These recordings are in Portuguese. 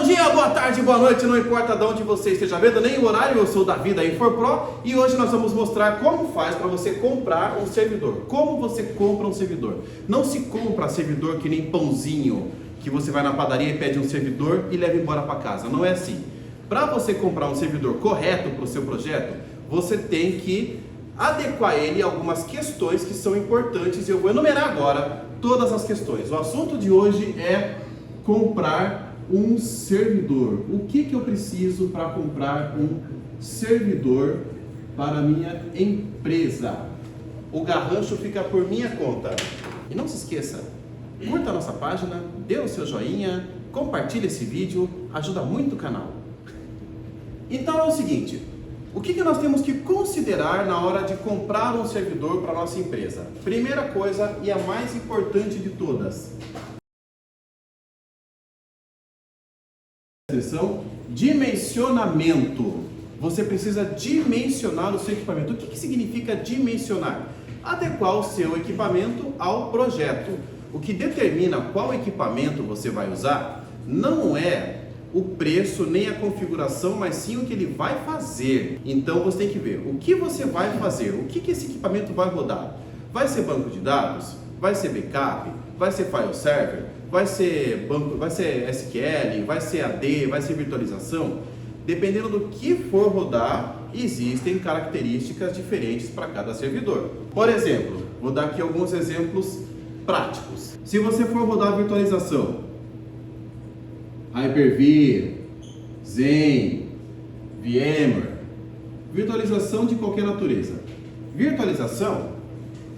dia, boa tarde, boa noite, não importa de onde você esteja vendo, nem o horário, eu sou o Davi da InforPro e hoje nós vamos mostrar como faz para você comprar um servidor. Como você compra um servidor. Não se compra servidor que nem pãozinho, que você vai na padaria e pede um servidor e leva embora para casa. Não é assim. Para você comprar um servidor correto para o seu projeto, você tem que adequar ele a algumas questões que são importantes e eu vou enumerar agora todas as questões. O assunto de hoje é comprar um servidor. O que eu preciso para comprar um servidor para a minha empresa? O garrancho fica por minha conta. E não se esqueça, curta a nossa página, dê o seu joinha, compartilhe esse vídeo, ajuda muito o canal. Então é o seguinte, o que nós temos que considerar na hora de comprar um servidor para a nossa empresa? Primeira coisa e a mais importante de todas. Atenção, dimensionamento. Você precisa dimensionar o seu equipamento. O que significa dimensionar? Adequar o seu equipamento ao projeto. O que determina qual equipamento você vai usar não é o preço nem a configuração, mas sim o que ele vai fazer. Então você tem que ver o que você vai fazer, o que esse equipamento vai rodar. Vai ser banco de dados? Vai ser backup? Vai ser file server? Vai ser banco, vai ser SQL? Vai ser AD? Vai ser virtualização? Dependendo do que for rodar, existem características diferentes para cada servidor. Por exemplo, vou dar aqui alguns exemplos práticos. Se você for rodar virtualização, Hyper-V, Xen, VMware, virtualização de qualquer natureza. Virtualização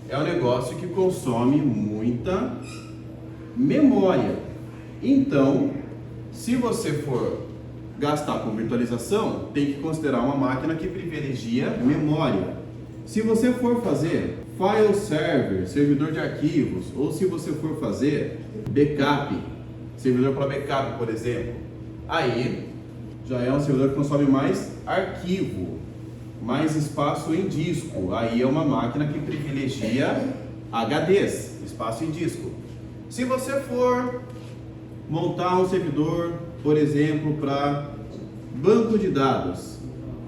é um negócio que consome muita memória. Então, se você for gastar com virtualização, tem que considerar uma máquina que privilegia memória. Se você for fazer file server, servidor de arquivos, ou se você for fazer backup, servidor para backup, por exemplo, aí já é um servidor que consome mais arquivo, mais espaço em disco. Aí é uma máquina que privilegia HDs, espaço em disco. Se você for montar um servidor, por exemplo, para banco de dados,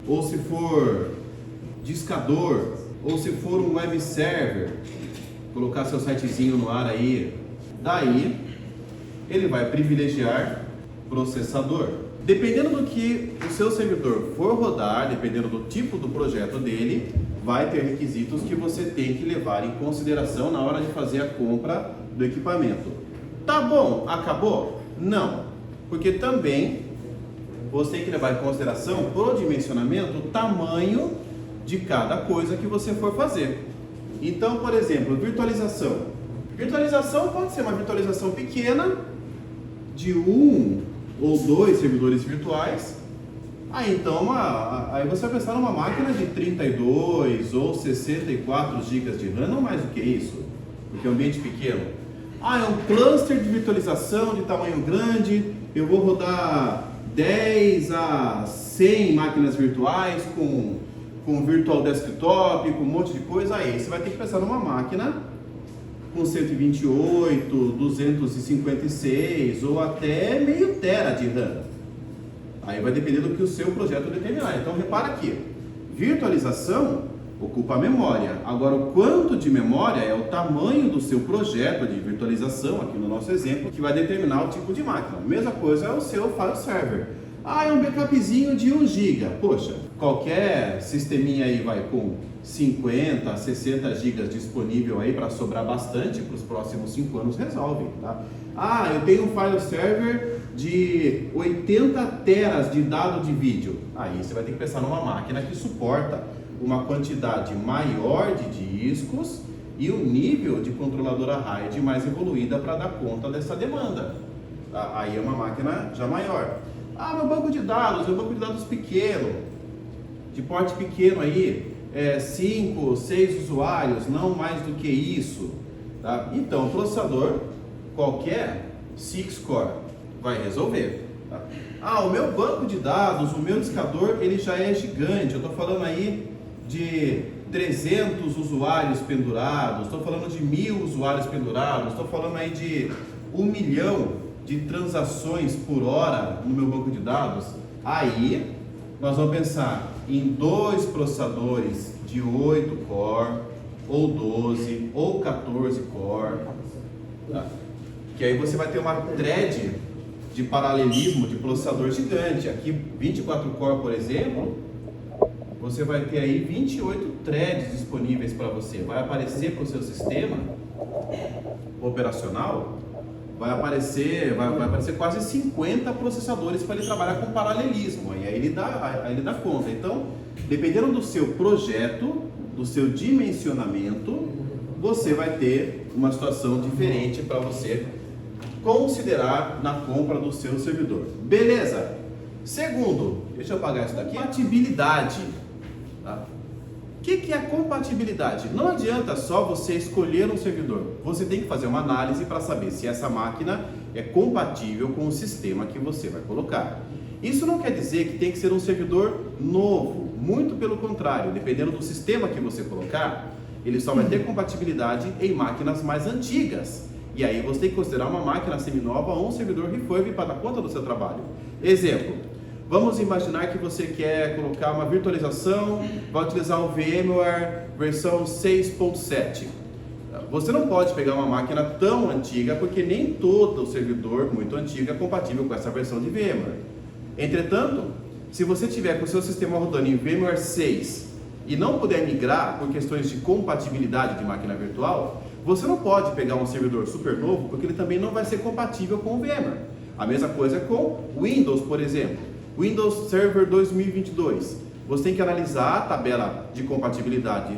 ou se for discador, ou se for um web server, colocar seu sitezinho no ar aí, daí ele vai privilegiar processador. Dependendo do que o seu servidor for rodar, dependendo do tipo do projeto dele, vai ter requisitos que você tem que levar em consideração na hora de fazer a compra do equipamento. Tá bom? Acabou? Não. Porque também você tem que levar em consideração, pro dimensionamento, o tamanho de cada coisa que você for fazer. Então, por exemplo, virtualização. Virtualização pode ser uma virtualização pequena, de 1 ou 2 servidores virtuais. Então aí você vai pensar numa máquina de 32 ou 64 GB de RAM, não mais do que isso, porque é um ambiente pequeno. É um cluster de virtualização de tamanho grande, eu vou rodar 10 a 100 máquinas virtuais com virtual desktop, com um monte de coisa. Aí você vai ter que pensar numa máquina com 128, 256 ou até meio tera de RAM. Aí vai depender do que o seu projeto determinar. Então repara aqui, virtualização ocupa a memória. Agora o quanto de memória é o tamanho do seu projeto de virtualização, aqui no nosso exemplo, que vai determinar o tipo de máquina. A mesma coisa é o seu file server. É um backupzinho de 1 GB. Poxa, qualquer sisteminha aí vai com 50, 60 GB disponível aí para sobrar bastante para os próximos 5 anos, resolve, tá? Eu tenho um file server de 80 teras de dado de vídeo. Aí você vai ter que pensar numa máquina que suporta uma quantidade maior de discos e um nível de controladora RAID mais evoluída para dar conta dessa demanda. Aí é uma máquina já maior. Meu banco de dados, meu banco de dados pequeno, de porte pequeno aí, 5, 6 usuários, não mais do que isso, tá? Então, o processador, qualquer 6-core, vai resolver, tá? O meu banco de dados, o meu discador, ele já é gigante. Eu estou falando aí de 300 usuários pendurados, estou falando de 1000 usuários pendurados, estou falando aí de 1 milhão de transações por hora no meu banco de dados, aí nós vamos pensar em 2 processadores de 8 core, ou 12, ou 14 core, tá? Que aí você vai ter uma thread de paralelismo de processador gigante. Aqui 24 core, por exemplo, você vai ter aí 28 threads disponíveis para você. Vai aparecer para o seu sistema operacional, vai aparecer quase 50 processadores para ele trabalhar com paralelismo. E aí ele dá conta. Então, dependendo do seu projeto, do seu dimensionamento, você vai ter uma situação diferente para você considerar na compra do seu servidor. Beleza? Segundo, deixa eu apagar isso daqui, compatibilidade. Tá? O que é compatibilidade? Não adianta só você escolher um servidor. Você tem que fazer uma análise para saber se essa máquina é compatível com o sistema que você vai colocar. Isso não quer dizer que tem que ser um servidor novo. Muito pelo contrário, dependendo do sistema que você colocar, ele só vai ter compatibilidade em máquinas mais antigas. E aí você tem que considerar uma máquina seminova ou um servidor refurb para dar conta do seu trabalho. Exemplo, vamos imaginar que você quer colocar uma virtualização, vai utilizar o VMware versão 6.7. Você não pode pegar uma máquina tão antiga, porque nem todo servidor muito antigo é compatível com essa versão de VMware. Entretanto, se você tiver com o seu sistema rodando em VMware 6 e não puder migrar por questões de compatibilidade de máquina virtual, você não pode pegar um servidor super novo, porque ele também não vai ser compatível com o VMware. A mesma coisa com Windows, por exemplo. Windows Server 2022. Você tem que analisar a tabela de compatibilidade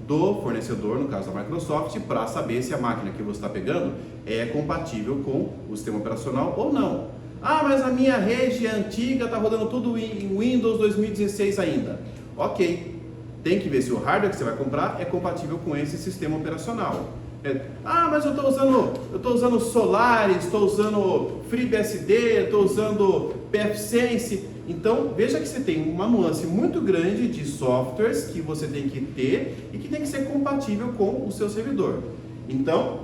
do fornecedor, no caso da Microsoft, para saber se a máquina que você está pegando é compatível com o sistema operacional ou não. Ah, mas a minha rede é antiga, está rodando tudo em Windows 2016 ainda. Ok, tem que ver se o hardware que você vai comprar é compatível com esse sistema operacional. Ah, mas eu estou usando Solaris, estou usando FreeBSD, estou usando pfSense. Então, veja que você tem uma nuance muito grande de softwares que você tem que ter e que tem que ser compatível com o seu servidor. Então,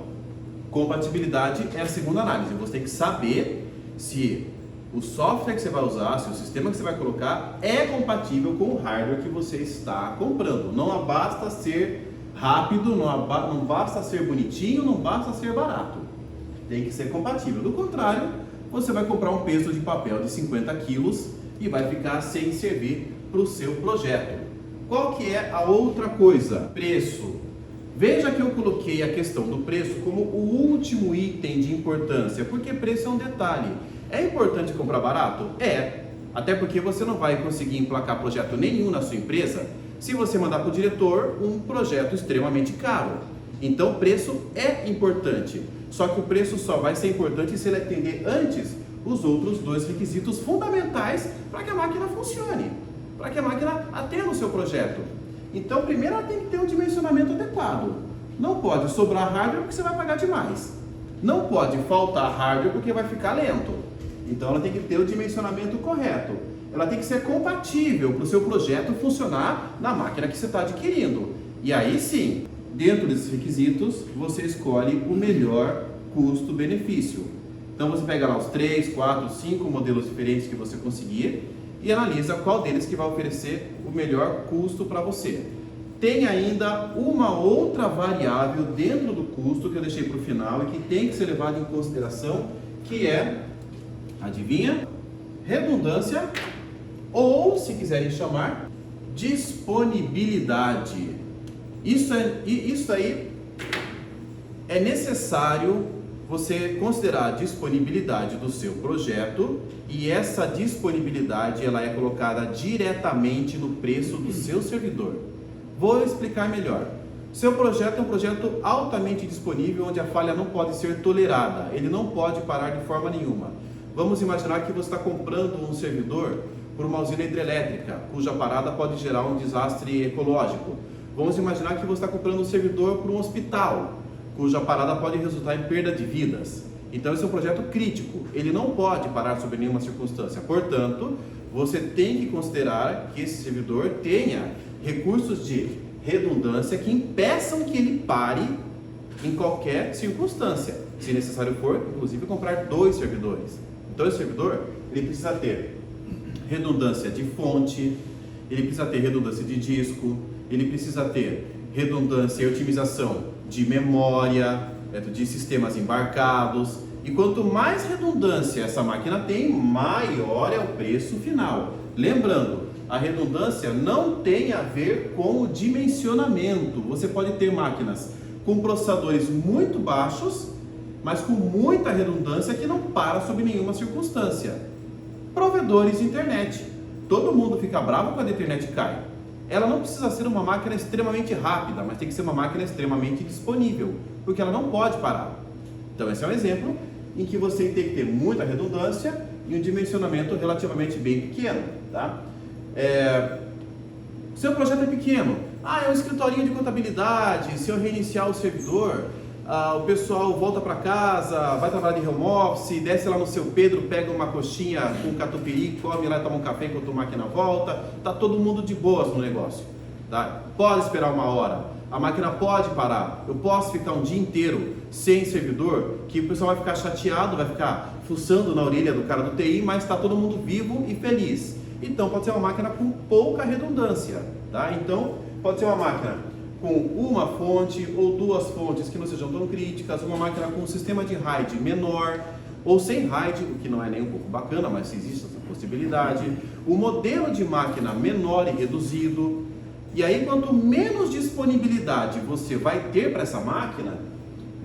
compatibilidade é a segunda análise. Você tem que saber se o software que você vai usar, se o sistema que você vai colocar é compatível com o hardware que você está comprando. Não basta ser rápido, não basta ser bonitinho, não basta ser barato. Tem que ser compatível. Do contrário, você vai comprar um peso de papel de 50 quilos e vai ficar sem servir para o seu projeto. Qual que é a outra coisa? Preço. Veja que eu coloquei a questão do preço como o último item de importância, porque preço é um detalhe. É importante comprar barato? É. Até porque você não vai conseguir emplacar projeto nenhum na sua empresa se você mandar para o diretor um projeto extremamente caro. Então, preço é importante. Só que o preço só vai ser importante se ele atender antes os outros 2 requisitos fundamentais para que a máquina funcione, para que a máquina atenda o seu projeto. Então, primeiro ela tem que ter um dimensionamento adequado. Não pode sobrar hardware porque você vai pagar demais. Não pode faltar hardware porque vai ficar lento. Então, ela tem que ter o dimensionamento correto. Ela tem que ser compatível para o seu projeto funcionar na máquina que você está adquirindo. E aí sim, dentro desses requisitos, você escolhe o melhor custo-benefício. Então você pega lá os 3, 4, 5 modelos diferentes que você conseguir e analisa qual deles que vai oferecer o melhor custo para você. Tem ainda uma outra variável dentro do custo que eu deixei para o final e que tem que ser levado em consideração, que é, adivinha? Redundância, ou, se quiserem chamar, disponibilidade. Isso aí é necessário você considerar a disponibilidade do seu projeto, e essa disponibilidade ela é colocada diretamente no preço do seu servidor. Vou explicar melhor. Seu projeto é um projeto altamente disponível, onde a falha não pode ser tolerada, ele não pode parar de forma nenhuma. Vamos imaginar que você está comprando um servidor por uma usina hidrelétrica, cuja parada pode gerar um desastre ecológico. Vamos imaginar que você está comprando um servidor por um hospital, cuja parada pode resultar em perda de vidas. Então esse é um projeto crítico, ele não pode parar sob nenhuma circunstância. Portanto, você tem que considerar que esse servidor tenha recursos de redundância que impeçam que ele pare em qualquer circunstância. Se necessário for, inclusive comprar 2 servidores. Então esse servidor, ele precisa ter redundância de fonte, ele precisa ter redundância de disco, ele precisa ter redundância e otimização de memória, de sistemas embarcados. E quanto mais redundância essa máquina tem, maior é o preço final. Lembrando, a redundância não tem a ver com o dimensionamento. Você pode ter máquinas com processadores muito baixos, mas com muita redundância que não para sob nenhuma circunstância. Provedores de internet. Todo mundo fica bravo quando a internet cai. Ela não precisa ser uma máquina extremamente rápida, mas tem que ser uma máquina extremamente disponível, porque ela não pode parar. Então esse é um exemplo em que você tem que ter muita redundância e um dimensionamento relativamente bem pequeno, tá? Seu projeto é pequeno. É um escritorinho de contabilidade. Se eu reiniciar o servidor, o pessoal volta para casa, vai trabalhar de home office, desce lá no seu Pedro, pega uma coxinha com catupiry, come lá e toma um café enquanto a máquina volta. Tá todo mundo de boas no negócio, tá? Pode esperar 1 hora. A máquina pode parar. Eu posso ficar um dia inteiro sem servidor, que o pessoal vai ficar chateado, vai ficar fuçando na orelha do cara do TI, mas está todo mundo vivo e feliz. Então pode ser uma máquina com pouca redundância, tá? Então pode ser uma máquina com uma fonte ou 2 fontes que não sejam tão críticas, uma máquina com um sistema de RAID menor ou sem RAID, o que não é nem um pouco bacana, mas existe essa possibilidade. O modelo de máquina menor e reduzido. E aí, quanto menos disponibilidade você vai ter para essa máquina,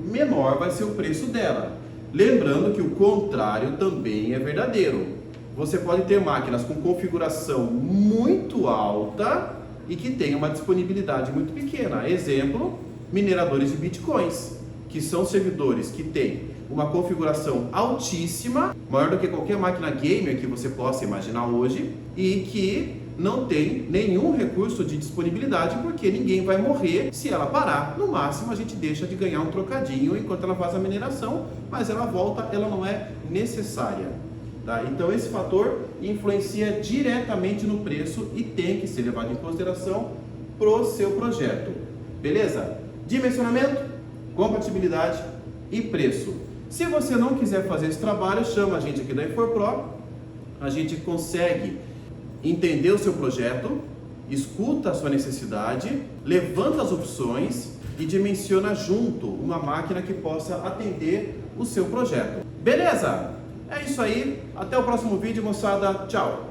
menor vai ser o preço dela. Lembrando que o contrário também é verdadeiro. Você pode ter máquinas com configuração muito alta e que tem uma disponibilidade muito pequena. Exemplo, mineradores de bitcoins, que são servidores que têm uma configuração altíssima, maior do que qualquer máquina gamer que você possa imaginar hoje, e que não tem nenhum recurso de disponibilidade, porque ninguém vai morrer se ela parar. No máximo a gente deixa de ganhar um trocadinho enquanto ela faz a mineração, mas ela volta, ela não é necessária. Tá? Então esse fator influencia diretamente no preço e tem que ser levado em consideração pro seu projeto. Beleza? Dimensionamento, compatibilidade e preço. Se você não quiser fazer esse trabalho, chama a gente aqui da InforPro. A gente consegue entender o seu projeto, escuta a sua necessidade, levanta as opções e dimensiona junto uma máquina que possa atender o seu projeto. Beleza? É isso aí, até o próximo vídeo, moçada. Tchau!